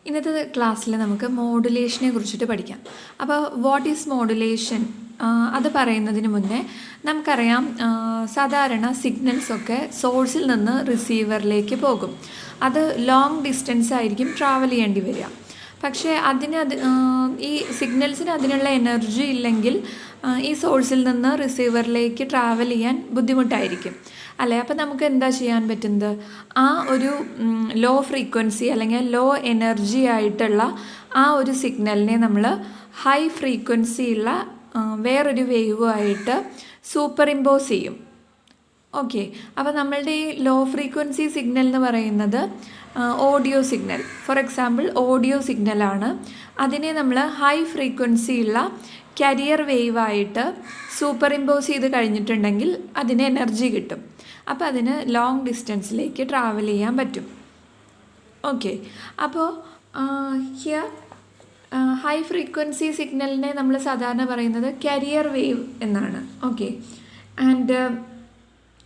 ഇന്നത്തെ ക്ലാസ്സിൽ നമുക്ക് മോഡുലേഷനെ കുറിച്ചിട്ട് പഠിക്കാം. അപ്പോൾ വാട്ട് ഈസ് മോഡുലേഷൻ അത് പറയുന്നതിന് മുന്നേ നമുക്കറിയാം, സാധാരണ സിഗ്നൽസൊക്കെ സോഴ്സിൽ നിന്ന് റിസീവറിലേക്ക് പോകും. അത് ലോങ് ഡിസ്റ്റൻസ് ആയിരിക്കും ട്രാവൽ ചെയ്യേണ്ടി വരിക. പക്ഷേ ഈ സിഗ്നൽസിന് അതിനുള്ള എനർജി ഇല്ലെങ്കിൽ ഈ സോഴ്സിൽ നിന്ന് റിസീവറിലേക്ക് ട്രാവൽ ചെയ്യാൻ ബുദ്ധിമുട്ടായിരിക്കും അല്ലേ. അപ്പോൾ നമുക്ക് എന്താ ചെയ്യാൻ പറ്റുന്നത്, ആ ഒരു ലോ ഫ്രീക്വൻസി അല്ലെങ്കിൽ ലോ എനർജി ആയിട്ടുള്ള ആ ഒരു സിഗ്നലിനെ നമ്മൾ ഹൈ ഫ്രീക്വൻസി ഉള്ള വേറൊരു വേവുമായിട്ട് സൂപ്പർ ഇമ്പോസ് ചെയ്യും. ഓക്കെ, അപ്പോൾ നമ്മളുടെ ഈ ലോ ഫ്രീക്വൻസി സിഗ്നൽ എന്ന് പറയുന്നത് audio signal, for example audio സിഗ്നലാണ്. അതിനെ നമ്മൾ ഹൈ ഫ്രീക്വൻസി ഉള്ള കരിയർ വേവായിട്ട് സൂപ്പർ ഇമ്പോസ് ചെയ്ത് കഴിഞ്ഞിട്ടുണ്ടെങ്കിൽ അതിന് എനർജി കിട്ടും. അപ്പോൾ അതിന് ലോങ് ഡിസ്റ്റൻസിലേക്ക് ട്രാവൽ ചെയ്യാൻ പറ്റും. ഓക്കെ, അപ്പോൾ ഹിയർ ഹൈ ഫ്രീക്വൻസി സിഗ്നലിനെ നമ്മൾ സാധാരണ പറയുന്നത് കരിയർ വേവ് എന്നാണ്. ഓക്കെ, ആൻഡ്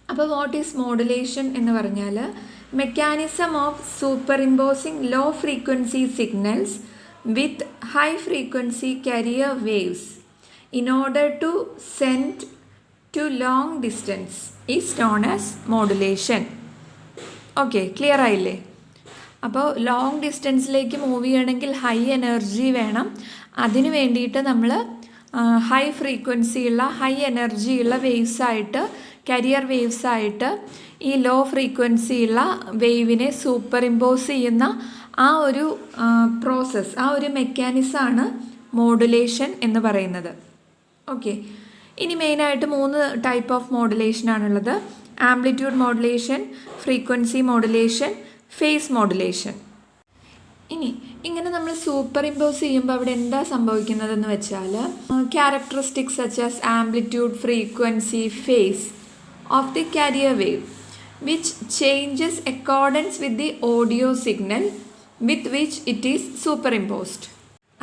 അപ്പോൾ വാട്ട് ഈസ് മോഡുലേഷൻ എന്ന് പറഞ്ഞാൽ mechanism of superimposing low frequency signals with high frequency carrier waves in order to send to long distance is known as modulation. Okay, clear ആയില്ലേ? അപ്പോൾ long ഡിസ്റ്റൻസിലേക്ക് move ചെയ്യണമെങ്കിൽ high energy വേണം. അതിന് വേണ്ടിയിട്ട് നമ്മൾ high ഫ്രീക്വൻസിയുള്ള ഹൈ എനർജിയുള്ള വേവ്സായിട്ട് കരിയർ വേവ്സായിട്ട് ഈ law ഫ്രീക്വൻസിയുള്ള വേവിനെ super impose ചെയ്യുന്ന ആ ഒരു പ്രോസസ്സ്, ആ ഒരു മെക്കാനിസമാണ് മോഡുലേഷൻ എന്ന് പറയുന്നത്. ഓക്കെ, ഇനി മെയിനായിട്ട് 3 ടൈപ്പ് ഓഫ് മോഡുലേഷനാണുള്ളത്: amplitude modulation, frequency modulation, phase modulation. ഇങ്ങനെ നമ്മൾ സൂപ്പർ ഇമ്പോസ് ചെയ്യുമ്പോൾ അവിടെ എന്താ സംഭവിക്കുന്നതെന്ന് വെച്ചാൽ characteristics such as amplitude, frequency, phase of the carrier wave which changes accordance with the audio signal with which it is superimposed.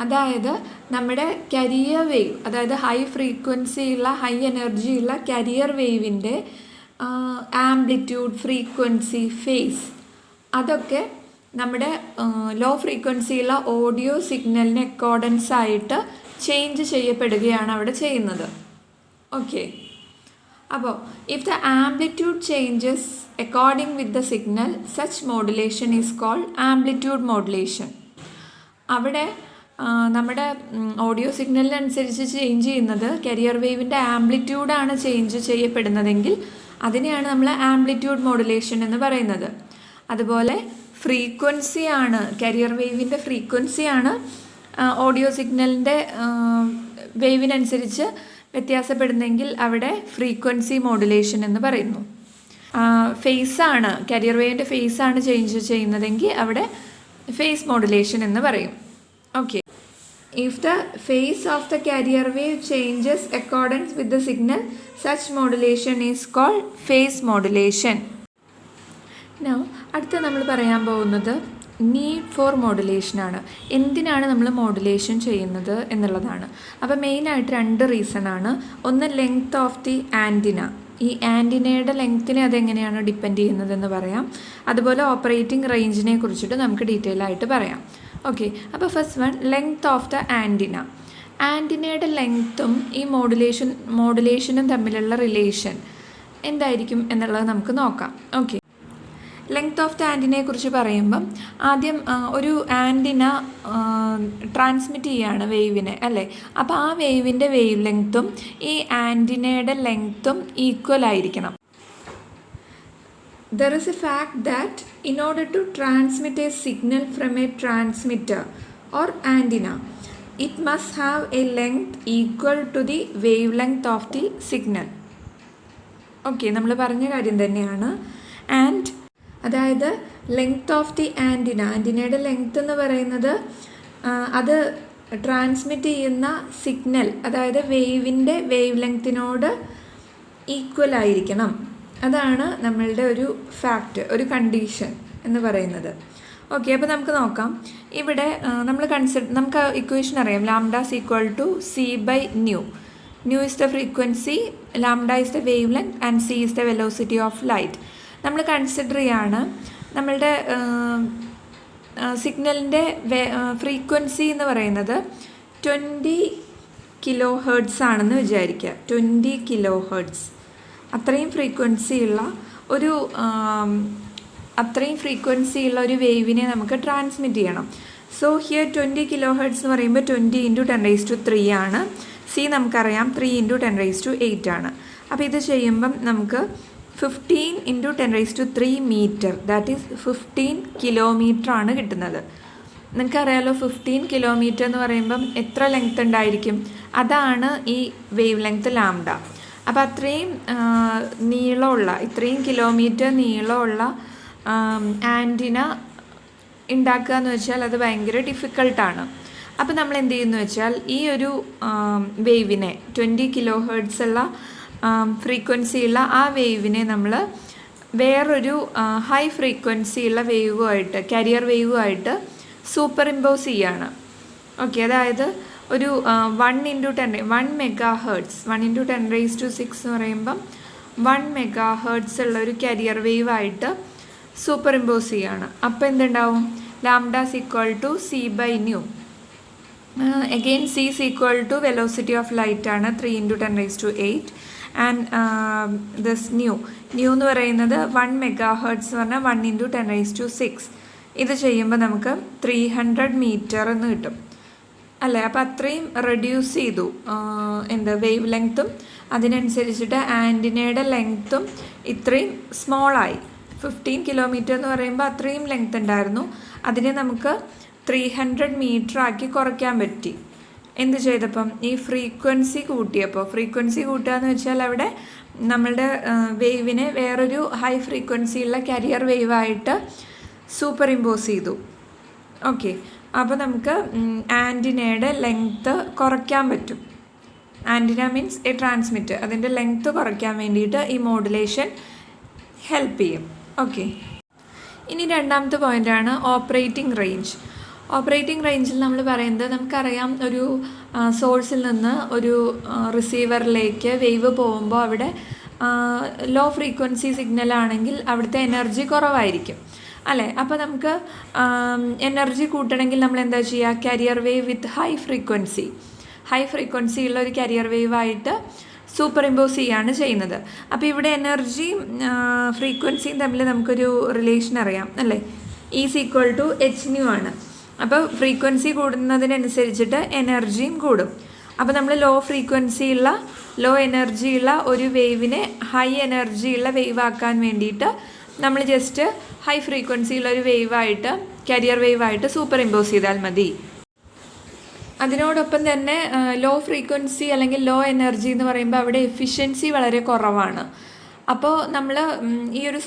അതായത് നമ്മുടെ carrier wave, അതായത് ഹൈ ഫ്രീക്വൻസിയുള്ള ഹൈ എനർജിയുള്ള കരിയർ വേവിൻ്റെ ആംപ്ലിറ്റ്യൂഡ്, ഫ്രീക്വൻസി, ഫേസ് അതൊക്കെ നമ്മുടെ low ഫ്രീക്വൻസിയുള്ള audio സിഗ്നലിന് അക്കോർഡൻസ് ആയിട്ട് ചേഞ്ച് ചെയ്യപ്പെടുകയാണ് അവിടെ ചെയ്യുന്നത്. ഓക്കെ, അപ്പോൾ if the amplitude changes according with the signal such modulation is called amplitude modulation. അവിടെ നമ്മുടെ ഓഡിയോ സിഗ്നലിനനുസരിച്ച് ചേഞ്ച് ചെയ്യുന്നത് കരിയർ വേവിൻ്റെ ആംപ്ലിറ്റ്യൂഡാണ് ചേഞ്ച് ചെയ്യപ്പെടുന്നതെങ്കിൽ അതിനെയാണ് നമ്മൾ ആംപ്ലിറ്റ്യൂഡ് മോഡുലേഷൻ എന്ന് പറയുന്നത്. അതുപോലെ ഫ്രീക്വൻസിയാണ്, കരിയർ വേവിൻ്റെ ഫ്രീക്വൻസിയാണ് ഓഡിയോ സിഗ്നലിൻ്റെ വേവിനനുസരിച്ച് വ്യത്യാസപ്പെടുന്നെങ്കിൽ അവിടെ ഫ്രീക്വൻസി മോഡുലേഷൻ എന്ന് പറയുന്നു. ഫേസാണ്, കരിയർ വേവിൻ്റെ ഫേസാണ് ചേഞ്ച് ചെയ്യുന്നതെങ്കിൽ അവിടെ ഫേസ് മോഡുലേഷൻ എന്ന് പറയും. Okay, if the phase of the carrier wave changes accordance with the signal, such modulation is called phase modulation. Now അടുത്ത നമ്മൾ പറയാൻ പോകുന്നത് നീഡ് ഫോർ മോഡുലേഷൻ ആണ്. എന്തിനാണ് നമ്മൾ മോഡുലേഷൻ ചെയ്യുന്നത് എന്നുള്ളതാണ്. അപ്പോൾ മെയിനായിട്ട് 2 റീസൺ ആണ്. ഒന്ന് ലെങ്ത് ഓഫ് ദി ആൻറ്റിന, ഈ ആൻറ്റിനയുടെ ലെങ്ത്തിനെ അതെങ്ങനെയാണ് ഡിപ്പെൻഡ് ചെയ്യുന്നതെന്ന് പറയാം. അതുപോലെ ഓപ്പറേറ്റിംഗ് റേഞ്ചിനെ കുറിച്ചിട്ട് നമുക്ക് ഡീറ്റെയിൽ ആയിട്ട് പറയാം. ഓക്കെ, അപ്പോൾ first one, length of the antenna. ആൻറ്റിനയുടെ ലെങ്ത്തും ഈ മോഡുലേഷനും തമ്മിലുള്ള റിലേഷൻ എന്തായിരിക്കും എന്നുള്ളത് നമുക്ക് നോക്കാം. ഓക്കെ, ലെങ്ത് ഓഫ് ദ ആൻറ്റിനയെ കുറിച്ച് പറയുമ്പം ആദ്യം ഒരു ആൻറ്റിന ട്രാൻസ്മിറ്റ് ചെയ്യാണ് വേവിനെ അല്ലേ. അപ്പോൾ ആ വേവിൻ്റെ വേവ് ലെങ്ത്തും ഈ ആൻറ്റിനയുടെ ലെങ്ത്തും ഈക്വൽ ആയിരിക്കണം. There is a fact that in order to transmit a signal from a transmitter or antenna, it must have a length equal to the wavelength of the signal. Okay, നമ്മൾ പറഞ്ഞ കാര്യം തന്നെയാണ്. And അതായത് length of the antenna, ആൻറ്റിനയുടെ length എന്ന് പറയുന്നത് അത് transmit ചെയ്യുന്ന സിഗ്നൽ, അതായത് വേവിൻ്റെ വേവ് ലെങ്ത്തിനോട് ഈക്വൽ ആയിരിക്കണം. അതാണ് നമ്മളുടെ ഒരു ഫാക്റ്റ്, ഒരു കണ്ടീഷൻ എന്ന് പറയുന്നത്. ഓക്കെ, അപ്പോൾ നമുക്ക് നോക്കാം. ഇവിടെ നമുക്ക് ഇക്വേഷൻ അറിയാം, lambda is equal to c by nu. Nu is the frequency, lambda is the wavelength and c is the velocity of light. നമ്മൾ കൺസിഡർ ചെയ്യാണ് നമ്മളുടെ സിഗ്നലിൻ്റെ ഫ്രീക്വൻസി എന്ന് പറയുന്നത് 20 കിലോ ഹേർട്സ് ആണെന്ന് വിചാരിക്കുക. 20 കിലോ ഹേർട്സ് അത്രയും ഫ്രീക്വൻസിയുള്ള ഒരു വേവിനെ നമുക്ക് ട്രാൻസ്മിറ്റ് ചെയ്യണം. സോ ഹിയർ 20 കിലോ ഹെർട്സ് എന്ന് പറയുമ്പോൾ 20 × 10⁻³ ആണ്. സി നമുക്കറിയാം 3 × 10⁸ ആണ്. അപ്പോൾ ഇത് ചെയ്യുമ്പം നമുക്ക് 15 × 10⁻³ മീറ്റർ, ദാറ്റ് ഈസ് 15 കിലോമീറ്റർ ആണ് കിട്ടുന്നത്. നിങ്ങൾക്കറിയാലോ 15 കിലോമീറ്റർ എന്ന് പറയുമ്പം എത്ര ലെങ്ത് ഉണ്ടായിരിക്കും, അതാണ് ഈ വേവ് ലെങ്ത് ലാംഡ. അപ്പോൾ അത്രയും നീളമുള്ള, ഇത്രയും കിലോമീറ്റർ നീളമുള്ള ആൻറ്റിന ഉണ്ടാക്കുക എന്ന് വെച്ചാൽ അത് ഭയങ്കര ഡിഫിക്കൾട്ടാണ്. അപ്പോൾ നമ്മൾ എന്ത് ചെയ്യുന്നു വെച്ചാൽ ഈ ഒരു വേവിനെ 20 കിലോ ഹെർട്സ് ഉള്ള ഫ്രീക്വൻസിയുള്ള ആ വേവിനെ നമ്മൾ വേറൊരു ഹൈ ഫ്രീക്വൻസിയുള്ള വേവുമായിട്ട്, കാരിയർ വേവുമായിട്ട് സൂപ്പർ ഇമ്പോസ് ചെയ്യാണ്. ഓക്കെ, അതായത് ഒരു 1 മെഗാ ഹെർട്സ്, 1 × 10⁻⁶ എന്ന് പറയുമ്പം 1 മെഗാ ഹെർട്സ് ഉള്ള ഒരു കാരിയർ വേവായിട്ട് സൂപ്പർ ഇമ്പോസ് ചെയ്യാണ്. അപ്പോൾ എന്തുണ്ടാവും, lambda = c/ν. Again c = velocity of light ആണ്, 3 × 10⁸. ആൻഡ് ദിസ് ന്യൂ എന്ന് പറയുന്നത് 1 മെഗാ ഹെർട്സ് എന്ന് പറഞ്ഞാൽ 1 × 10⁶. ഇത് ചെയ്യുമ്പോൾ നമുക്ക് 300 മീറ്റർ എന്ന് കിട്ടും അല്ലേ. അപ്പോൾ അത്രയും റെഡ്യൂസ് ചെയ്തു വേവ് ലെങ്ത്തും, അതിനനുസരിച്ചിട്ട് ആൻറ്റിനയുടെ ലെങ്ത്തും ഇത്രയും സ്മോളായി. 15 കിലോമീറ്റർ എന്ന് പറയുമ്പോൾ അത്രയും ലെങ്ത് ഉണ്ടായിരുന്നു, അതിനെ നമുക്ക് 300 മീറ്റർ ആക്കി കുറയ്ക്കാൻ പറ്റി. എന്ത് ചെയ്തപ്പം, ഈ ഫ്രീക്വൻസി കൂട്ടിയപ്പോൾ, ഫ്രീക്വൻസി കൂട്ടുക എന്ന് വെച്ചാൽ അവിടെ നമ്മളുടെ വേവിനെ വേറൊരു ഹൈ ഫ്രീക്വൻസിയുള്ള കാരിയർ വേവായിട്ട് സൂപ്പർ ഇമ്പോസ് ചെയ്തു. ഓക്കെ, അപ്പോൾ നമുക്ക് ആൻറ്റിനയുടെ ലെങ്ത്ത് കുറയ്ക്കാൻ പറ്റും. ആൻറ്റിന മീൻസ് എ ട്രാൻസ്മിറ്റർ, അതിൻ്റെ ലെങ്ത്ത് കുറയ്ക്കാൻ വേണ്ടിയിട്ട് ഈ മോഡുലേഷൻ ഹെൽപ്പ് ചെയ്യും. ഓക്കെ, ഇനി രണ്ടാമത്തെ പോയിൻ്റാണ് ഓപ്പറേറ്റിംഗ് റേഞ്ച്. ഓപ്പറേറ്റിംഗ് റേഞ്ചിൽ നമ്മൾ പറയുന്നത്, നമുക്കറിയാം ഒരു സോഴ്സിൽ നിന്ന് ഒരു റിസീവറിലേക്ക് വേവ് പോകുമ്പോൾ അവിടെ ലോ ഫ്രീക്വൻസി സിഗ്നലാണെങ്കിൽ അവിടുത്തെ എനർജി കുറവായിരിക്കും അല്ലേ. അപ്പോൾ നമുക്ക് എനർജി കൂട്ടണമെങ്കിൽ നമ്മൾ എന്താ ചെയ്യുക, കാരിയർ വേവ് വിത്ത് ഹൈ ഫ്രീക്വൻസി ഉള്ള ഒരു കാരിയർ വേവായിട്ട് സൂപ്പർ ഇമ്പോസ് ചെയ്യാണ് ചെയ്യുന്നത്. അപ്പോൾ ഇവിടെ എനർജിയും ഫ്രീക്വൻസിയും തമ്മിൽ നമുക്കൊരു റിലേഷൻ അറിയാം അല്ലേ. E = hν ആണ്. അപ്പോൾ ഫ്രീക്വൻസി കൂടുന്നതിനനുസരിച്ചിട്ട് എനർജിയും കൂടും. അപ്പോൾ നമ്മൾ ലോ എനർജിയുള്ള ഒരു വേവിനെ ഹൈ എനർജിയുള്ള വേവ് ആക്കാൻ വേണ്ടിയിട്ട് നമ്മൾ ജസ്റ്റ് ഹൈ ഫ്രീക്വൻസിയുള്ള ഒരു വേവായിട്ട്, കാരിയർ വേവായിട്ട് സൂപ്പർ ഇമ്പോസ് ചെയ്താൽ മതി. അതിനോടൊപ്പം തന്നെ ലോ ഫ്രീക്വൻസി അല്ലെങ്കിൽ ലോ എനർജി എന്ന് പറയുമ്പോൾ അവിടെ എഫിഷ്യൻസി വളരെ കുറവാണ്. അപ്പോൾ നമ്മൾ ഈ ഒരു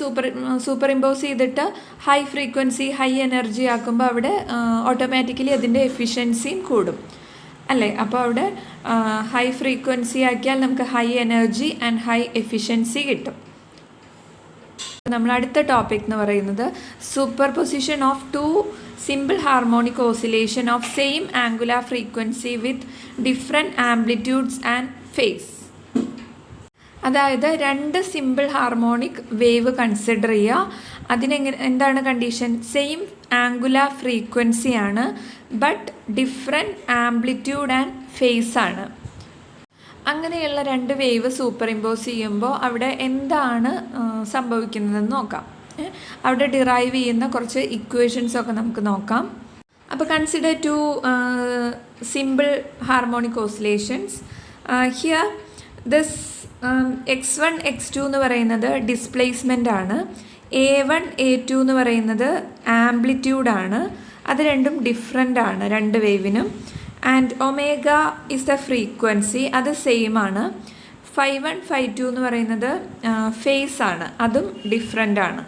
സൂപ്പർ ഇമ്പോസ് ചെയ്തിട്ട് ഹൈ ഫ്രീക്വൻസി ഹൈ എനർജി ആക്കുമ്പോൾ അവിടെ ഓട്ടോമാറ്റിക്കലി അതിൻ്റെ എഫിഷ്യൻസിയും കൂടും അല്ലേ. അപ്പോൾ അവിടെ ഹൈ ഫ്രീക്വൻസി ആക്കിയാൽ നമുക്ക് high energy and high efficiency കിട്ടും. നമ്മൾ അടുത്ത ടോപ്പിക് എന്ന് പറയുന്നത് superposition of 2 simple harmonic oscillation of same angular frequency with different amplitudes and phase. അതായത് 2 സിമ്പിൾ ഹാർമോണിക് വേവ് കൺസിഡർ ചെയ്യുക. എന്താണ് കണ്ടീഷൻ, സെയിം ആംഗുലാർ ഫ്രീക്വൻസി ആണ്, but different amplitude and phase ആണ്. അങ്ങനെയുള്ള 2 വേവ് സൂപ്പർ ഇമ്പോസ് ചെയ്യുമ്പോൾ അവിടെ എന്താണ് സംഭവിക്കുന്നതെന്ന് നോക്കാം. അവിടെ ഡിറൈവ് ചെയ്യുന്ന കുറച്ച് ഇക്വേഷൻസൊക്കെ നമുക്ക് നോക്കാം. അപ്പോൾ consider 2 simple harmonic oscillations. Here this x1 x2 എന്ന് പറയുന്നത് ഡിസ്പ്ലേസ്മെൻ്റ് ആണ്, a1 a2 എന്ന് പറയുന്നത് ആംപ്ലിറ്റ്യൂഡാണ്. അത് രണ്ടും ഡിഫറെൻ്റ് ആണ് 2 വേവിനും. And omega is the frequency, അത് സെയിം ആണ്. φ1 φ2 എന്ന് പറയുന്നത് ഫേസ് ആണ്, അതും ഡിഫറെൻ്റ് ആണ്.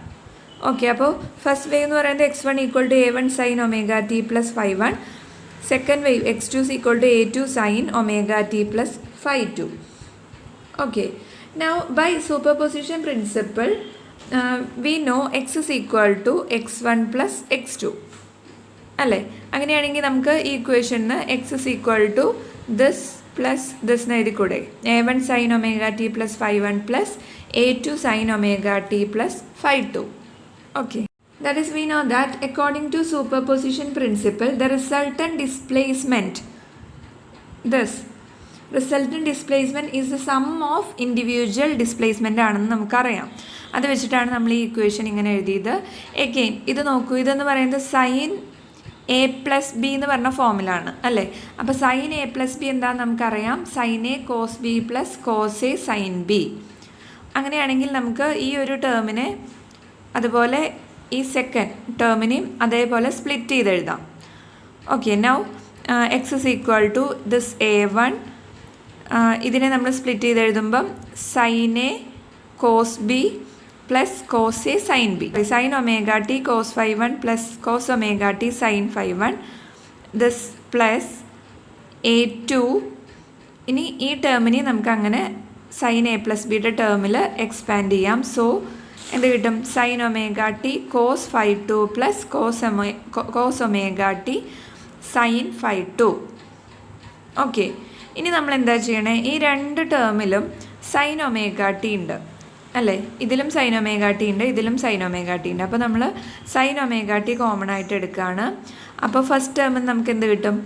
ഓക്കെ, അപ്പോൾ ഫസ്റ്റ് വേവ് എന്ന് പറയുന്നത് x1 = a1 sin ωt + φ1. Second wave x2 = a2 sin ωt + φ2. Okay, now by superposition principle we know x is equal to x1 plus x2 അല്ലേ. അങ്ങനെയാണെങ്കിൽ നമുക്ക് ഈ ഇക്വേഷന് x is equal to this plus this എഴുതി കൂടെ, a1 sin ωt + φ1 plus a2 sin ωt + φ2. Okay, That is, we know that according to superposition principle, the resultant displacement, this resultant displacement is the sum of individual displacement ആണെന്ന് നമുക്കറിയാം. അത് വെച്ചിട്ടാണ് നമ്മൾ ഈ equation ഇങ്ങനെ എഴുതിയത്. എഗെയിൻ ഇത് നോക്കൂ, ഇതെന്ന് പറയുന്നത് സൈൻ എ പ്ലസ് ബി എന്ന് പറഞ്ഞ ഫോമിലാണ് അല്ലേ. അപ്പോൾ സൈൻ എ പ്ലസ് ബി എന്താണെന്ന് നമുക്കറിയാം, sine A cos B plus cos A sine B. അങ്ങനെയാണെങ്കിൽ നമുക്ക് ഈ ഒരു ടേമിനെ അതുപോലെ ഈ സെക്കൻഡ് ടേമിനെയും അതേപോലെ സ്പ്ലിറ്റ് ചെയ്ത് എഴുതാം. Okay, now x is equal to this A1. ഇതിനെ നമ്മൾ സ്പ്ലിറ്റ് ചെയ്ത് എഴുതുമ്പം sine A cos B plus cos A sine B, sine omega t cos 5 1 plus cos omega t sine 5 1, this plus A2. ഇനി ഈ ടേമിനെ നമുക്ക് അങ്ങനെ സൈൻ എ പ്ലസ് ബിയുടെ ടേമിൽ എക്സ്പാൻഡ് ചെയ്യാം. സോ എന്ത് കിട്ടും, sine omega t cos 5 2 plus cos omega t sine 5 2. Okay, ഇനി നമ്മൾ എന്താ ചെയ്യണേ, ഈ രണ്ട് ടേമിലും സൈൻ ഒമേഗ ടി ഉണ്ട് അല്ലേ. ഇതിലും സൈൻ ഒമേഗ ടി ഉണ്ട്, ഇതിലും സൈൻ ഒമേഗ ടി ഉണ്ട്. അപ്പോൾ നമ്മൾ സൈൻ ഒമേഗ ടി കോമൺ ആയിട്ട് എടുക്കുകയാണ്. അപ്പോൾ ഫസ്റ്റ് ടേമിൽ നമുക്ക് എന്ത് കിട്ടും,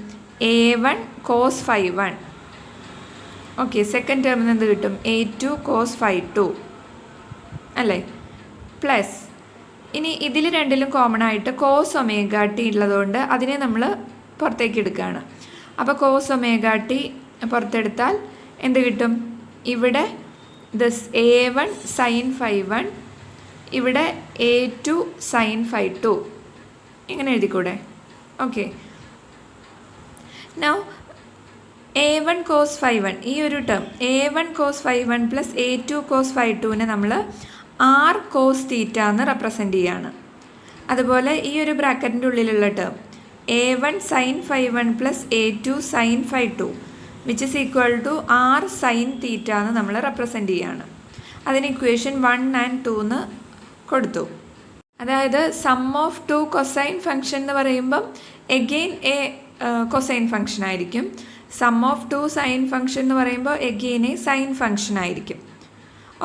A1 കോസ് 5 1. ഓക്കെ, സെക്കൻഡ് ടേമിൽ എന്ത് കിട്ടും, A2 കോസ് 5 2 അല്ലേ. പ്ലസ് ഇനി ഇതിൽ രണ്ടിലും കോമൺ ആയിട്ട് കോസ് ഒമേഗ ടി ഉള്ളതുകൊണ്ട് അതിനെ നമ്മൾ പുറത്തേക്ക് എടുക്കുകയാണ്. അപ്പോൾ കോസ് ഒമേഗ ടി പുറത്തെടുത്താൽ എന്ത് കിട്ടും, ഇവിടെ ദിസ് A1 സൈൻ 5 1, ഇവിടെ A2 സൈൻ 5 2. ഇങ്ങനെ എഴുതിക്കൂടെ. ഓക്കെ, നൗ A1 കോസ് 5 1, ഈ ഒരു term A1 cos 5 1 plus A2 cos 5 2നെ നമ്മൾ ആർ കോസ് തീറ്റ എന്ന് റെപ്രസെൻ്റ് ചെയ്യാണ്. അതുപോലെ ഈ ഒരു ബ്രാക്കറ്റിൻ്റെ ഉള്ളിലുള്ള term A1 sine 5 1 plus A2 sine 5 2 which is equal to R sine theta എന്ന് നമ്മൾ റെപ്രസെൻ്റ് ചെയ്യാണ്. അതിന് ഇക്വേഷൻ 1 and 2 എന്ന് കൊടുത്തു. അതായത് സം ഓഫ് 2 കൊസൈൻ ഫംഗ്ഷൻ എന്ന് പറയുമ്പം എഗെയിൻ എ കൊസൈൻ ഫംഗ്ഷൻ ആയിരിക്കും. സം ഓഫ് 2 സൈൻ ഫംഗ്ഷൻ എന്ന് പറയുമ്പോൾ എഗെയിൻ എ സൈൻ ഫംഗ്ഷൻ ആയിരിക്കും.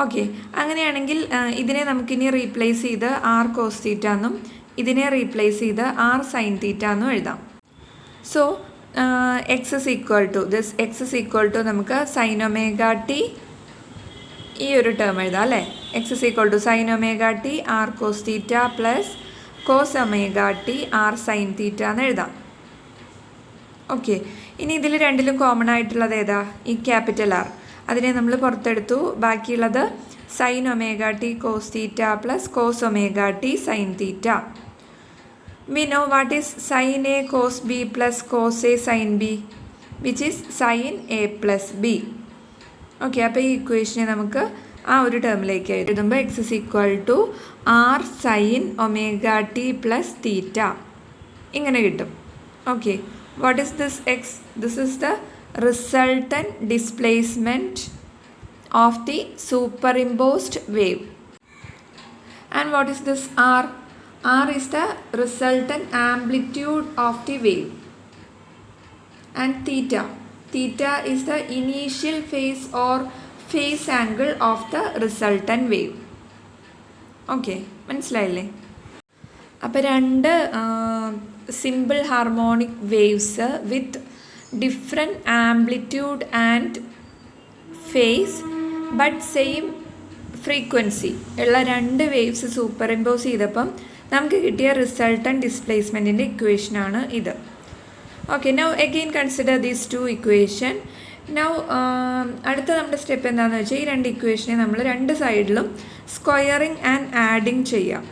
ഓക്കെ, അങ്ങനെയാണെങ്കിൽ ഇതിനെ നമുക്കിനി റീപ്ലേസ് ചെയ്ത് ആർ കോസ് തീറ്റ എന്നും ഇതിനെ റീപ്ലേസ് ചെയ്ത് ആർ സൈൻ തീറ്റ എന്നും എഴുതാം. So x is equal to this, x is equal to നമുക്ക് സൈൻ ഒമേഗ ടി, ഈ ഒരു ടേം എഴുതാം അല്ലേ. X is equal to sine omega t R cos theta plus cos omega t R sine theta എന്ന് എഴുതാം. Okay, ഇനി ഇതിൽ രണ്ടിലും കോമൺ ആയിട്ടുള്ളത് ഏതാ, ഈ ക്യാപിറ്റൽ ആർ. അതിനെ നമ്മൾ പുറത്തെടുത്തു. ബാക്കിയുള്ളത് sine omega t cos theta plus cos omega t sine theta. We know what is sin A cos B plus cos A sin B, which is sin A plus B. Okay, അപ്പോൾ ഈ ഇക്വേഷനെ നമുക്ക് ആ ഒരു ടേമിലേക്ക് എഴുതുമ്പോൾ x is equal to R sine omega t plus theta ഇങ്ങനെ കിട്ടും. Okay, what is this x, this is the resultant displacement of the superimposed wave. And what is this R? R is the resultant amplitude of the wave. And theta, theta is the initial phase or phase angle of the resultant wave. Okay, മനസ്സിലായില്ലേ? അപ്പോൾ രണ്ട് simple harmonic waves with different amplitude and phase but same frequency ഉള്ള രണ്ട് waves superimpose ചെയ്തപ്പം നമുക്ക് കിട്ടിയ resultant ഡിസ്പ്ലേസ്മെൻറ്റിൻ്റെ ഇക്വേഷനാണ് ഇത്. Okay, now again consider these two equation. Now അടുത്ത നമ്മുടെ സ്റ്റെപ്പ് എന്താണെന്ന് വെച്ചാൽ ഈ രണ്ട് ഇക്വേഷനെ നമ്മൾ രണ്ട് സൈഡിലും സ്ക്വയറിങ് ആൻഡ് ആഡിങ് ചെയ്യാം.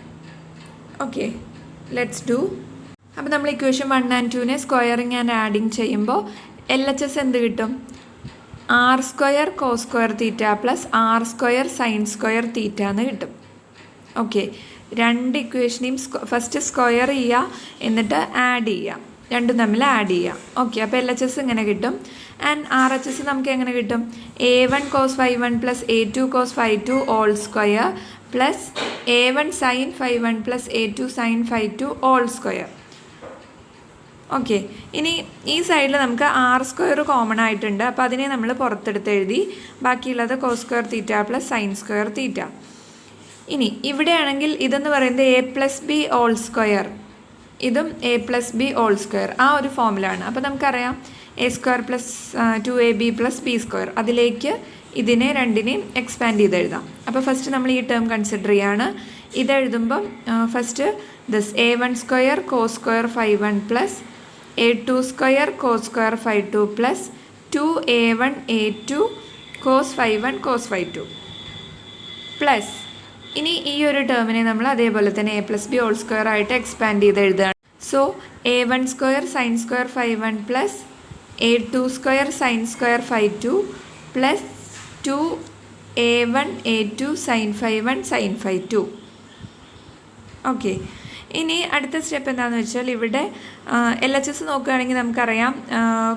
Okay, let's do. അപ്പോൾ നമ്മൾ ഇക്വേഷൻ 1 and 2നെ സ്ക്വയറിങ് ആൻഡ് ആഡിങ് ചെയ്യുമ്പോൾ LHS എന്ത് കിട്ടും, R square cos square theta plus R square sine square theta എന്ന് കിട്ടും. ഓക്കെ, രണ്ട് ഇക്വേഷനെയും ഫസ്റ്റ് സ്ക്വയർ ചെയ്യുക, എന്നിട്ട് ആഡ് ചെയ്യുക, രണ്ടും തമ്മിൽ ആഡ് ചെയ്യുക. ഓക്കെ, അപ്പോൾ LHS ഇങ്ങനെ കിട്ടും. ആൻഡ് RHS നമുക്ക് എങ്ങനെ കിട്ടും, A1 cos 5 1 plus A2 cos 5 2 all square plus A1 sine 5 1 plus A2 sine 5 2 all square. Okay, ഇനി ഈ സൈഡിൽ നമുക്ക് ആർ സ്ക്വയർ കോമൺ ആയിട്ടുണ്ട്. അപ്പോൾ അതിനെ നമ്മൾ പുറത്തെടുത്ത് എഴുതി. ബാക്കിയുള്ളത് cos square theta plus sine square theta. ഇനി ഇവിടെയാണെങ്കിൽ ഇതെന്ന് പറയുന്നത് A plus B whole square, ഇതും A plus B whole square, ആ ഒരു ഫോമിലാണ്. അപ്പോൾ നമുക്കറിയാം A square plus 2ab plus B square, അതിലേക്ക് ഇതിനെ രണ്ടിനെയും എക്സ്പാൻഡ് ചെയ്ത് എഴുതാം. അപ്പോൾ ഫസ്റ്റ് നമ്മൾ ഈ ടേം കൺസിഡർ ചെയ്യാണ്. ഇതെഴുതുമ്പം first this a1 square cos square 5(1) plus a2 square cos square 5(2) plus 2a1 a2 cos 5(1) cos 5(2) plus ഇനി ഈ ഒരു ടേമിനെ നമ്മൾ അതേപോലെ തന്നെ A plus B whole square ആയിട്ട് എക്സ്പാൻഡ് ചെയ്ത് എഴുതുകയാണ്. So a1 square sine square 5(1) plus a2 square sine square 5(2) plus 2a1 a2 sine 5(1) sine 5(2). Okay, ഇനി അടുത്ത സ്റ്റെപ്പ് എന്താണെന്ന് വെച്ചാൽ ഇവിടെ LHS നോക്കുകയാണെങ്കിൽ നമുക്കറിയാം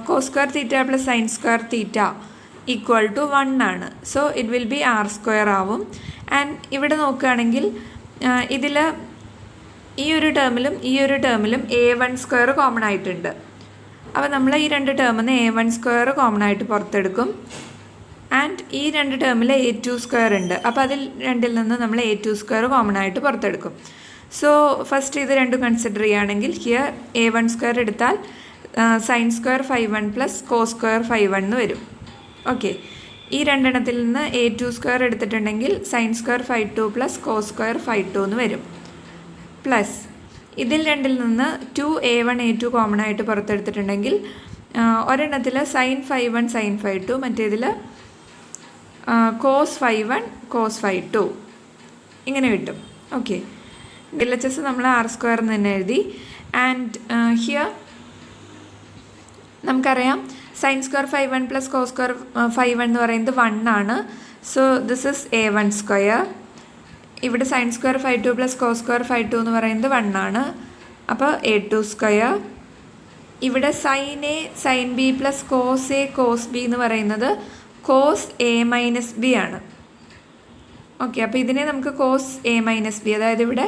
cos square theta plus sine square theta equal to 1 ആണ്. So it will be R square ആവും. And ഇവിടെ നോക്കുകയാണെങ്കിൽ ഇതിൽ ഈ ഒരു ടേമിലും a1 സ്ക്വയർ കോമൺ ആയിട്ടുണ്ട്. അപ്പോൾ നമ്മൾ ഈ രണ്ട് ടേമിൽ നിന്ന് a1 സ്ക്വയർ കോമൺ ആയിട്ട് പുറത്തെടുക്കും. ആൻഡ് ഈ രണ്ട് ടേമിൽ a2 സ്ക്വയർ ഉണ്ട്. അപ്പോൾ അതിൽ രണ്ടിൽ നിന്ന് നമ്മൾ a2 സ്ക്വയർ കോമൺ ആയിട്ട് പുറത്തെടുക്കും. സോ ഫസ്റ്റ് ഇത് രണ്ടും കൺസിഡർ ചെയ്യുകയാണെങ്കിൽ ഹിയർ a1 സ്ക്വയർ എടുത്താൽ sine square 5(1) plus cos square 5(1) എന്ന് വരും. ഓക്കെ, ഈ രണ്ടെണ്ണത്തിൽ നിന്ന് a2 സ്ക്വയർ എടുത്തിട്ടുണ്ടെങ്കിൽ sine square 5(2) plus cos square 5(2) എന്ന് വരും. പ്ലസ് ഇതിൽ രണ്ടിൽ നിന്ന് 2a1 a2 കോമൺ ആയിട്ട് പുറത്തെടുത്തിട്ടുണ്ടെങ്കിൽ ഒരെണ്ണത്തിൽ സൈൻ 5(1) സൈൻ 5(2), മറ്റേതിൽ കോസ് 5(1) കോസ് 5(2) ഇങ്ങനെ കിട്ടും. ഓക്കെ, LHS നമ്മൾ ആർ സ്ക്വയർ എന്ന് തന്നെ എഴുതി. ആൻഡ് ഹിയർ നമുക്കറിയാം sine square 5(1) plus cos square 5(1) എന്ന് പറയുന്നത് 1 ആണ്. So this is a1 square. ഇവിടെ sine square 5(2) plus cos square 5(2) എന്ന് പറയുന്നത് 1 ആണ്. അപ്പോൾ a2 സ്ക്വയർ. ഇവിടെ sine A sine B plus cos A cos B എന്ന് പറയുന്നത് കോസ് എ മൈനസ് ബി ആണ്. ഓക്കെ, അപ്പോൾ ഇതിനെ നമുക്ക് കോസ് എ മൈനസ് ബി, അതായത് ഇവിടെ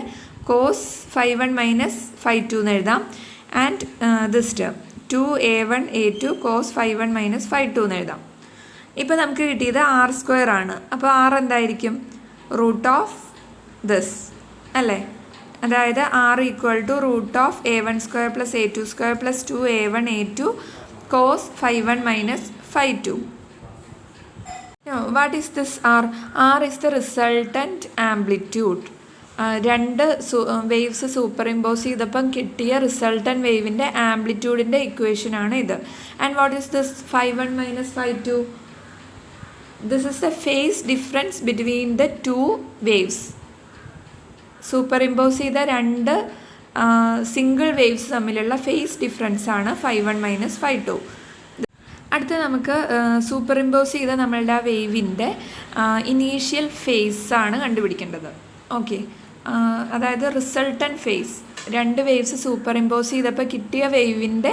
കോസ് 5(1) മൈനസ് 5(2) എന്ന് എഴുതാം. And this term 2a1 a2 cos 5(1) minus 5(2) എന്ന് എഴുതാം. ഇപ്പോൾ നമുക്ക് കിട്ടിയത് ആർ സ്ക്വയർ ആണ്. അപ്പോൾ ആർ എന്തായിരിക്കും? റൂട്ട് ഓഫ് ദിസ് അല്ലേ? അതായത് R equal to root of a1 square plus a2 square plus 2a1 a2 cos 5(1) minus 5(2). What is this R? R is the resultant amplitude. രണ്ട് വേവ്സ് സൂപ്പർ ഇമ്പോസ് ചെയ്തപ്പം കിട്ടിയ resultant വേവിൻ്റെ ആംപ്ലിറ്റ്യൂഡിൻ്റെ ഇക്വേഷനാണ് ഇത്. And what is this 5(1) minus 5(2)? This is the phase difference between the two waves. Superimpose ചെയ്ത രണ്ട് single waves തമ്മിലുള്ള ഫേസ് ഡിഫറൻസ് ആണ് 5(1) മൈനസ് 5(2). അടുത്ത നമുക്ക് സൂപ്പർ ഇമ്പോസ് ചെയ്ത നമ്മളുടെ ആ വേവിൻ്റെ ഇനീഷ്യൽ ഫേസ് ആണ് കണ്ടുപിടിക്കേണ്ടത്. ഓക്കെ, അതായത് റിസൾട്ടൻ ഫേസ്. രണ്ട് വേവ്സ് സൂപ്പർ ഇമ്പോസ് ചെയ്തപ്പോൾ കിട്ടിയ വേവിൻ്റെ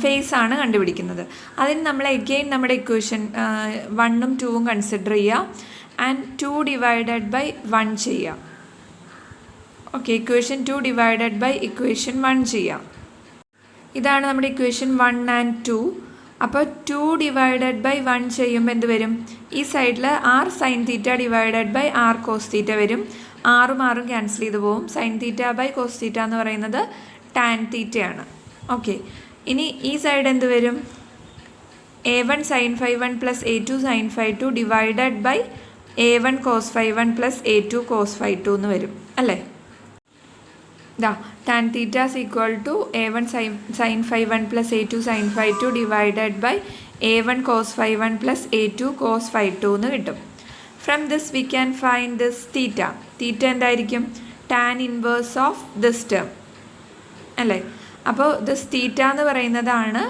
ഫേസ് ആണ് കണ്ടുപിടിക്കുന്നത്. അതിന് നമ്മൾ എഗെയിൻ നമ്മുടെ ഇക്വേഷൻ 1ഉം 2ഉം കൺസിഡർ ചെയ്യുക. ആൻഡ് 2 ഡിവൈഡഡ് ബൈ 1 ചെയ്യുക. Okay, equation 2 divided by equation 1 ചെയ്യാം. ഇതാണ് നമ്മുടെ ഇക്വേഷൻ 1 ആൻഡ് 2. അപ്പോൾ 2 ഡിവൈഡഡ് ബൈ 1 ചെയ്യുമ്പോൾ എന്ത് വരും? ഈ സൈഡിൽ R sine theta divided by R cos theta വരും. ആറും ക്യാൻസൽ ചെയ്ത് പോവും. Sine theta by cos theta എന്ന് പറയുന്നത് ടാൻ തീറ്റയാണ്. ഓക്കെ, ഇനി ഈ സൈഡ് എന്ത് വരും? a1 sine 5(1) plus a2 sine 5(2) divided by a1 cos 5(1) plus a2 cos 5(2) എന്ന് വരും അല്ലേ? tan theta is equal to a1 sin 5(1) plus a2 sin 5(2) divided by a1 cos 5(1) plus a2 cos 5(2) എന്ന് കിട്ടും. From this we can find this theta. Theta എന്തായിരിക്കും? tan inverse of this term അല്ലേ? അപ്പോൾ this theta എന്ന് പറയുന്നതാണ്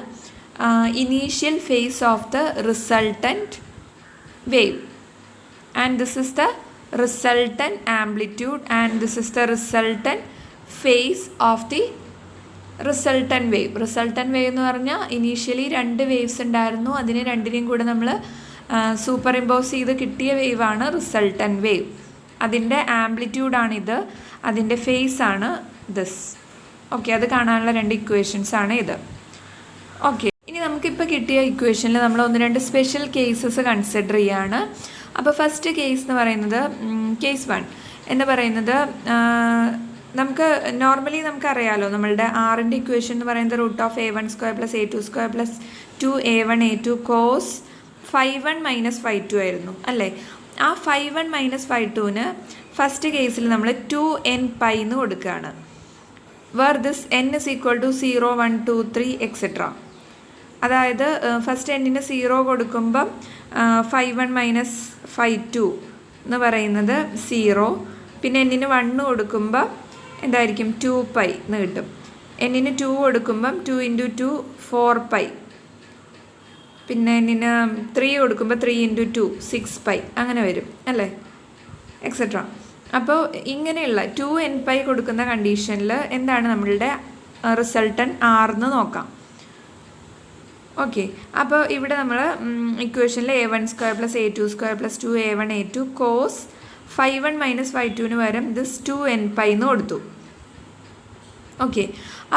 initial phase of the resultant wave, and this is the resultant amplitude, and this is the resultant phase of the resultant wave. Resultant wave എന്ന് പറഞ്ഞാൽ initially രണ്ട് waves ഉണ്ടായിരുന്നു, അതിനെ രണ്ടിനെയും കൂടെ നമ്മൾ സൂപ്പർ ഇമ്പോസ് ചെയ്ത് കിട്ടിയ വേവാണ് റിസൾട്ടൻ വേവ്. അതിൻ്റെ ആംപ്ലിറ്റ്യൂഡാണിത്, അതിൻ്റെ ഫേസ് ആണ് ദിസ്. ഓക്കെ, അത് കാണാനുള്ള രണ്ട് ഇക്വേഷൻസ് ആണ് ഇത്. ഓക്കെ, ഇനി നമുക്കിപ്പോൾ കിട്ടിയ ഇക്വേഷനിൽ നമ്മൾ 1-2 സ്പെഷ്യൽ കേസസ് കൺസിഡർ ചെയ്യാണ്. അപ്പോൾ ഫസ്റ്റ് കേസ് എന്ന് പറയുന്നത് കേസ് 1. എന്ന് പറയുന്നത് നമുക്ക് നോർമലി നമുക്കറിയാമല്ലോ നമ്മളുടെ ആറിൻ്റെ ഇക്വേഷൻ എന്ന് പറയുന്നത് √(a1² + a2² + 2a1 a2 cos 5(1 - 5)2 ആയിരുന്നു അല്ലേ. ആ 5(1 - 5)2ന് ഫസ്റ്റ് കേസിൽ നമ്മൾ 2nπ എന്ന് കൊടുക്കുകയാണ്. Where this n is equal to 0, 1, 2, 3 etc. അതായത് ഫസ്റ്റ് എന്നിന് 0 കൊടുക്കുമ്പം 5(1 - 5)2 എന്ന് പറയുന്നത് 0. പിന്നെ എന്നിന് 1 കൊടുക്കുമ്പോൾ എന്തായിരിക്കും 2π എന്ന് കിട്ടും. എന്നിന് 2 കൊടുക്കുമ്പം 2 × 2 4π. പിന്നെ എന്നിന് 3 കൊടുക്കുമ്പോൾ 3 × 2 6π അങ്ങനെ വരും അല്ലേ എക്സെട്ര. അപ്പോൾ ഇങ്ങനെയുള്ള 2nπ കൊടുക്കുന്ന കണ്ടീഷനിൽ എന്താണ് നമ്മളുടെ റിസൾട്ടൻറ്റ് r എന്ന് നോക്കാം. ഓക്കെ, അപ്പോൾ ഇവിടെ നമ്മൾ ഇക്വേഷനിൽ a1² + a2² + 2a1 a2 cos 5(1 - 5)2ന് പകരം ദിസ് 2nπ എന്ന് കൊടുത്തു. ഓക്കെ,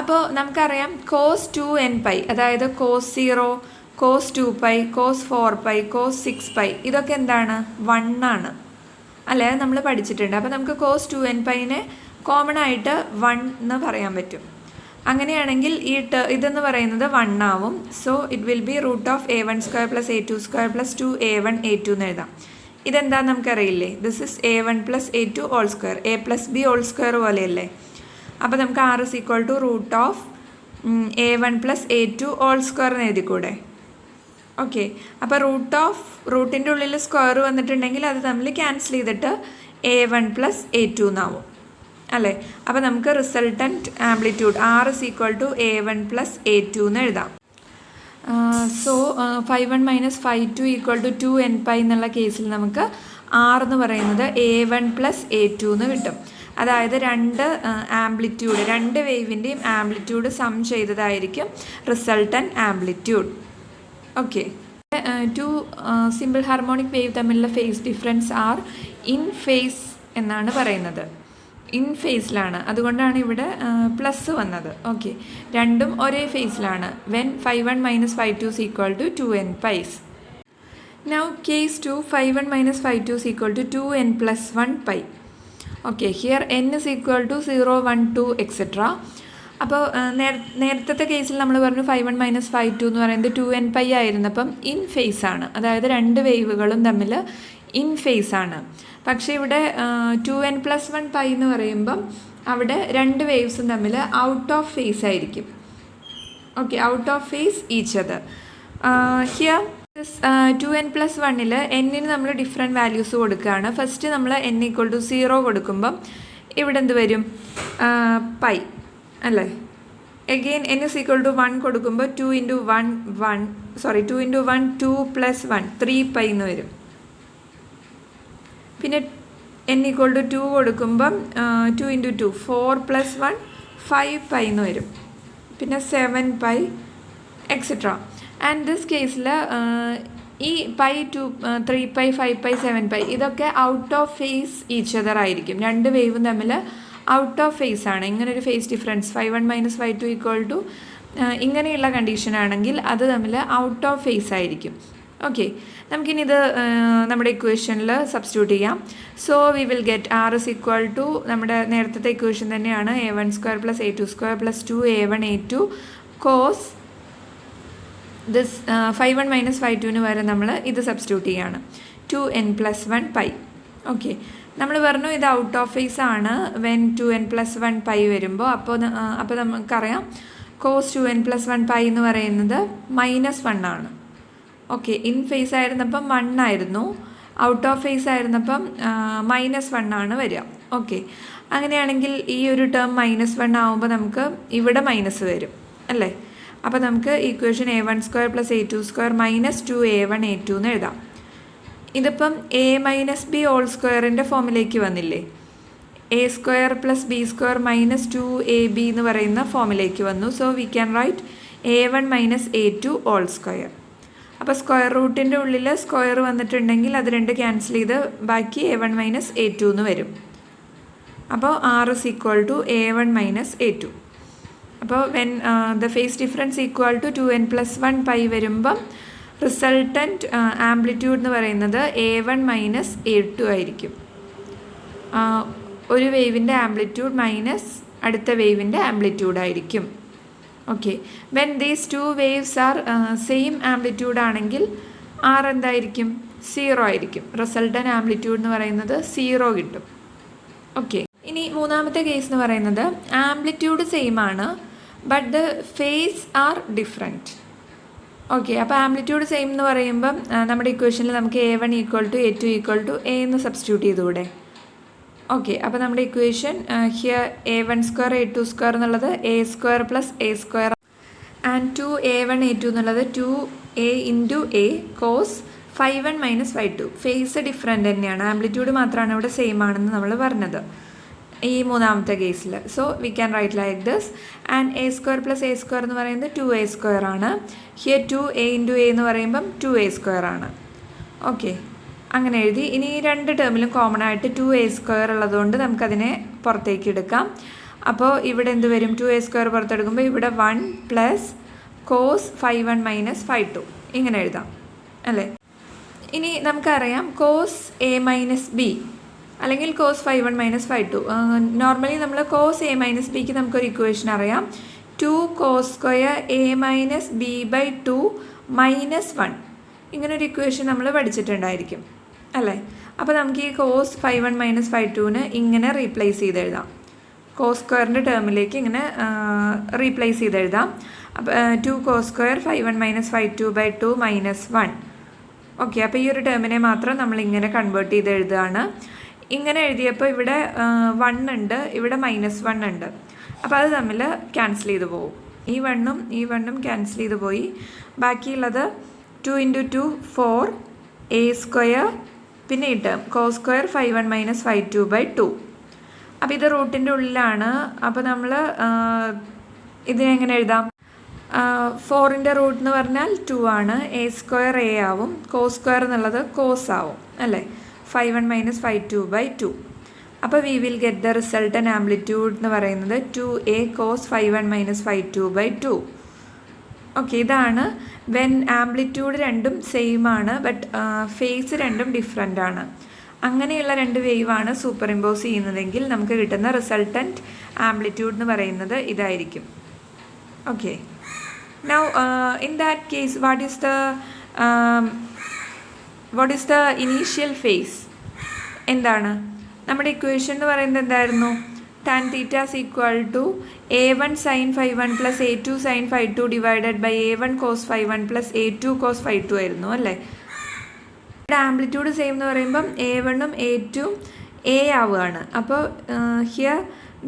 അപ്പോൾ നമുക്കറിയാം cos 2nπ അതായത് cos 0, cos 2π, cos 4π, cos 6π ഇതൊക്കെ എന്താണ് 1 ആണ് അല്ലേ, നമ്മൾ പഠിച്ചിട്ടുണ്ട്. അപ്പോൾ നമുക്ക് cos 2nπനെ കോമൺ ആയിട്ട് 1 എന്ന് പറയാൻ പറ്റും. അങ്ങനെയാണെങ്കിൽ ഇതെന്ന് പറയുന്നത് 1 ആവും. So it will B √(a1² + a2² + 2a1 a2 എന്ന് എഴുതാം. ഇതെന്താണെന്ന് നമുക്കറിയില്ലേ, this is a1 + a2 2, a + b2 പോലെയല്ലേ. അപ്പോൾ നമുക്ക് r is equal to √(a1 + a2 2) എന്ന് എഴുതിക്കൂടെ. ഓക്കെ, അപ്പോൾ റൂട്ടിൻ്റെ ഉള്ളിൽ സ്ക്വയർ വന്നിട്ടുണ്ടെങ്കിൽ അത് തമ്മിൽ ക്യാൻസൽ ചെയ്തിട്ട് a1 + a2 എന്നാവും അല്ലേ. അപ്പോൾ നമുക്ക് resultant amplitude r is equal to a1 + a2 എന്ന് എഴുതാം. സോ 5(1 - 5)2 = 2nπ എന്നുള്ള കേസിൽ നമുക്ക് r എന്ന് പറയുന്നത് a1 + a2 എന്ന് കിട്ടും. അതായത് രണ്ട് വേവിൻ്റെയും ആംപ്ലിറ്റ്യൂഡ് സം ചെയ്തതായിരിക്കും resultant amplitude. Okay, two simple harmonic wave തമ്മിലുള്ള phase difference are in phase എന്നാണ് പറയുന്നത്. ഇൻ ഫേസിലാണ്, അതുകൊണ്ടാണ് ഇവിടെ പ്ലസ് വന്നത്. ഓക്കെ, രണ്ടും ഒരേ ഫേസിലാണ്. When 5(1 - 5)2 = 2nπ. Now case 2 5(1 - 5)2 = 2n + 1π. Okay, here n is equal to 0, 1, 2 etc. അപ്പോൾ നേരത്തെ കേസിൽ നമ്മൾ പറഞ്ഞു 5(1 - 5)2 എന്ന് പറയുന്നത് 2nπ ആയിരുന്നപ്പം ഇൻ ഫേസ് ആണ്, അതായത് രണ്ട് വേവുകളും തമ്മിൽ ഇൻ ഫേസ് ആണ്. പക്ഷേ ഇവിടെ 2n + 1π എന്ന് പറയുമ്പം അവിടെ രണ്ട് വേവ്സും തമ്മിൽ ഔട്ട് ഓഫ് ഫേസ് ആയിരിക്കും. Okay, out of phase each other. Here 2n + 1ൽ എന്നിന് നമ്മൾ ഡിഫറെൻറ്റ് വാല്യൂസ് കൊടുക്കുകയാണ്. ഫസ്റ്റ് നമ്മൾ n = 0 കൊടുക്കുമ്പം ഇവിടെ എന്ത് വരും പൈ അല്ലേ. Again n is equal to 1 കൊടുക്കുമ്പോൾ 2 × 1 2 + 1 3π എന്ന് വരും. പിന്നെ n = 2 കൊടുക്കുമ്പം 2 × 2 4 + 1 5π എന്ന് വരും. പിന്നെ 7π എക്സെട്ര. ആൻഡ് ദിസ് കേസിൽ ഈ പൈ 2 3π 5π 7π ഇതൊക്കെ out of phase each other ആയിരിക്കും. രണ്ട് വേവും തമ്മിൽ ഔട്ട് ഓഫ് ഫേസ് ആണ്. ഇങ്ങനൊരു ഫേസ് ഡിഫറൻസ് 5(1 - 5)2 = ഇങ്ങനെയുള്ള കണ്ടീഷനാണെങ്കിൽ അത് തമ്മിൽ ഔട്ട് ഓഫ് ഫേസ് ആയിരിക്കും. ഓക്കെ, നമുക്കിനി ഇത് നമ്മുടെ ഇക്വേഷനിൽ സബ്സ്റ്റിറ്റ്യൂട്ട് ചെയ്യാം. So we will get r is equal to നമ്മുടെ നേരത്തെ ഇക്വേഷൻ തന്നെയാണ് a1² + a2² + 2a1 a2 cos this 5(1 - 5)2ന് വരെ നമ്മൾ ഇത് സബ്സ്റ്റിറ്റ്യൂട്ട് ചെയ്യാണ് 2n + 1π. ഓക്കെ, നമ്മൾ പറഞ്ഞു ഇത് ഔട്ട് ഓഫ് ഫേസ് ആണ് വെൻ 2n + 1π വരുമ്പോൾ. അപ്പോൾ നമുക്കറിയാം cos 2n + 1π എന്ന് പറയുന്നത് -1 ആണ്. ഓക്കെ, ഇൻ ഫേസ് ആയിരുന്നപ്പം 1 ആയിരുന്നു, ഔട്ട് ഓഫ് ഫേസ് ആയിരുന്നപ്പം -1 ആണ് വരിക. ഓക്കെ, അങ്ങനെയാണെങ്കിൽ ഈ ഒരു ടേം -1 ആകുമ്പോൾ നമുക്ക് ഇവിടെ മൈനസ് വരും അല്ലേ. അപ്പോൾ നമുക്ക് equation a1² + a2² - 2a1 a2 എന്ന് എഴുതാം. ഇതിപ്പം a - b (2) ഫോമിലേക്ക് വന്നില്ലേ. a² + b² - 2ab എന്ന് പറയുന്ന ഫോമിലേക്ക് വന്നു. So we can write a1 - a2 (2). അപ്പോൾ സ്ക്വയർ റൂട്ടിൻ്റെ ഉള്ളിൽ സ്ക്വയർ വന്നിട്ടുണ്ടെങ്കിൽ അത് രണ്ട് ക്യാൻസൽ ചെയ്ത് ബാക്കി a1 - a2 എന്ന് വരും. അപ്പോൾ r is equal to a1 - a2. അപ്പോൾ when the phase difference equal to 2n + 1π വരുമ്പം റിസൾട്ടൻറ്റ് ആംപ്ലിറ്റ്യൂഡ് എന്ന് പറയുന്നത് a1 - a2 ആയിരിക്കും. ഒരു വേവിൻ്റെ ആംപ്ലിറ്റ്യൂഡ് മൈനസ് അടുത്ത വേവിൻ്റെ ആംപ്ലിറ്റ്യൂഡ് ആയിരിക്കും. Okay, when these two waves are same amplitude ആണെങ്കിൽ ആർ എന്തായിരിക്കും? 0 ആയിരിക്കും. റിസൾട്ടൻ്റ് ആംപ്ലിറ്റ്യൂഡ് എന്ന് പറയുന്നത് 0 കിട്ടും. ഓക്കെ, ഇനി മൂന്നാമത്തെ കേസ് എന്ന് പറയുന്നത് ആംപ്ലിറ്റ്യൂഡ് സെയിം ആണ് but the phase are different. Okay, അപ്പോൾ ആംപ്ലിറ്റ്യൂഡ് സെയിം എന്ന് പറയുമ്പം നമ്മുടെ ഇക്വേഷനിൽ നമുക്ക് A1 = A2 = A എന്ന് സബ്സ്റ്റിറ്റ്യൂട്ട് ചെയ്തുകൂടെ? ഓക്കെ, അപ്പോൾ നമ്മുടെ ഇക്വേഷൻ ഹിയർ A1² A2² എന്നുള്ളത് A² + A² and 2A1 A2 എന്നുള്ളത് 2A × A cos φ1 - φ2. Face different തന്നെയാണ്, ആംപ്ലിറ്റ്യൂഡ് മാത്രമാണ് ഇവിടെ സെയിം ആണെന്ന് നമ്മൾ പറഞ്ഞത് ഈ മൂന്നാമത്തെ കേസിൽ. So we can write like this. And A² + A² എന്ന് പറയുന്നത് 2A² ആണ്. ഹിയർ 2A × A എന്ന് പറയുമ്പം 2A² ആണ്. ഓക്കെ, അങ്ങനെ എഴുതി. ഇനി ഈ രണ്ട് ടേമിലും കോമൺ ആയിട്ട് 2A² ഉള്ളതുകൊണ്ട് നമുക്കതിനെ പുറത്തേക്ക് എടുക്കാം. അപ്പോൾ ഇവിടെ എന്ത് വരും? 2A² പുറത്തെടുക്കുമ്പോൾ ഇവിടെ 1 + cos φ1 - φ2 ഇങ്ങനെ എഴുതാം അല്ലേ? ഇനി നമുക്കറിയാം cos A - B അല്ലെങ്കിൽ cos φ1 - φ2. നോർമലി നമ്മൾ cos A - Bക്ക് നമുക്കൊരു ഇക്വേഷൻ അറിയാം. 2cos² A - B/2 - 1 ഇങ്ങനൊരു ഇക്വേഷൻ നമ്മൾ പഠിച്ചിട്ടുണ്ടായിരിക്കും അല്ലേ? അപ്പോൾ നമുക്ക് ഈ cos φ1 - φ2ന് ഇങ്ങനെ റീപ്ലേസ് ചെയ്തെഴുതാം. cos² ടേമിലേക്ക് ഇങ്ങനെ റീപ്ലേസ് ചെയ്തെഴുതാം. അപ്പോൾ 2cos² φ1 - φ2/2 - 1. ഓക്കെ, അപ്പോൾ ഈ ഒരു ടേമിനെ മാത്രം നമ്മളിങ്ങനെ കൺവേർട്ട് ചെയ്ത് എഴുതുകയാണ്. ഇങ്ങനെ എഴുതിയപ്പോൾ ഇവിടെ 1 ഉണ്ട്, ഇവിടെ -1 ഉണ്ട്. അപ്പോൾ അത് തമ്മിൽ ക്യാൻസൽ ചെയ്ത് പോകും. ഈ 1ഉം ക്യാൻസൽ ചെയ്ത് പോയി. ബാക്കിയുള്ളത് 2 × 2 4 A², പിന്നെ ഈ ടേം cos² φ1 - φ2/2. അപ്പോൾ ഇത് റൂട്ടിൻ്റെ ഉള്ളിലാണ്. അപ്പോൾ നമ്മൾ ഇതിനെങ്ങനെ എഴുതാം? 4ൻ്റെ റൂട്ട് എന്ന് പറഞ്ഞാൽ 2 ആണ്. A² A ആവും, cos² എന്നുള്ളത് cos ആവും അല്ലേ? φ1 - φ2/2. അപ്പോൾ we will get the resultant amplitude എന്ന് പറയുന്നത് 2A cos φ1 - φ2/2. ഓക്കെ, ഇതാണ് വെൻ ആംപ്ലിറ്റ്യൂഡ് രണ്ടും സെയിം ആണ് ബട്ട് ഫേസ് രണ്ടും ഡിഫറെൻ്റ് ആണ്. അങ്ങനെയുള്ള രണ്ട് വേവാണ് സൂപ്പർ ഇമ്പോസ് ചെയ്യുന്നതെങ്കിൽ നമുക്ക് കിട്ടുന്ന റിസൾട്ടൻറ്റ് ആംപ്ലിറ്റ്യൂഡ് എന്ന് പറയുന്നത് ഇതായിരിക്കും. Okay, now in that case what is the initial face? എന്താണ് നമ്മുടെ ഇക്വേഷൻ എന്ന് പറയുന്നത്? എന്തായിരുന്നു? tan θ = A1 sin φ1 + A2 sin φ2 / A1 cos φ1 + A2 cos φ2 ആയിരുന്നു അല്ലേ? ഇവിടെ ആംപ്ലിറ്റ്യൂഡ് സെയിം എന്ന് പറയുമ്പം A1ഉം A2ഉം A ആവുകയാണ്. അപ്പോൾ ഹിയർ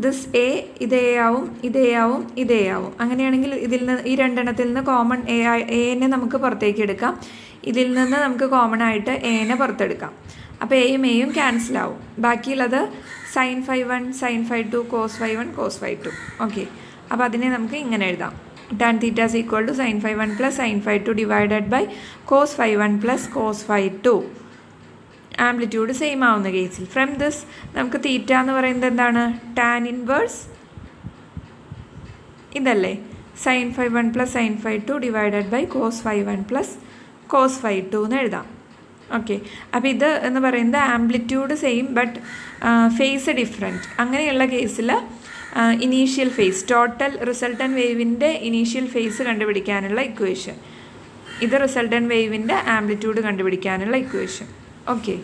ദിസ് A ഇത് A ആവും, ഇത് A ആവും, ഇത് A ആവും. അങ്ങനെയാണെങ്കിൽ ഇതിൽ നിന്ന് ഈ രണ്ടെണ്ണത്തിൽ നിന്ന് കോമൺ Aനെ നമുക്ക് പുറത്തേക്ക് എടുക്കാം. ഇതിൽ നിന്ന് നമുക്ക് കോമൺ ആയിട്ട് Aനെ പുറത്തെടുക്കാം. അപ്പോൾ Aയും Aയും ക്യാൻസൽ ആവും. ബാക്കിയുള്ളത് sin φ1 sin φ2 cos φ1 cos φ2. Okay, അപ്പോൾ അതിനെ നമുക്ക് ഇങ്ങനെ എഴുതാം. tan θ = sin φ1 + sin φ2 / cos φ1 + cos φ2. Amplitude same ആവുന്ന കേസിൽ ഫ്രം ദിസ് നമുക്ക് തീറ്റ എന്ന് പറയുന്നത് എന്താണ്? tan ഇൻവേഴ്സ് ഇതല്ലേ, sin φ1 + sin φ2 / cos φ1 + cos φ2 എന്ന് എഴുതാം. ഓക്കെ, അപ്പോൾ ഇത് എന്ന് പറയുന്നത് amplitude same but phase different. അങ്ങനെയുള്ള കേസിൽ ഇനീഷ്യൽ ഫേസ്, ടോട്ടൽ റിസൾട്ടൻറ്റ് വേവിൻ്റെ ഇനീഷ്യൽ ഫേസ് കണ്ടുപിടിക്കാനുള്ള ഇക്വേഷൻ, ഇത് റിസൾട്ടൻറ്റ് വേവിൻ്റെ ആംപ്ലിറ്റ്യൂഡ് കണ്ടുപിടിക്കാനുള്ള ഇക്വേഷൻ. ഓക്കെ.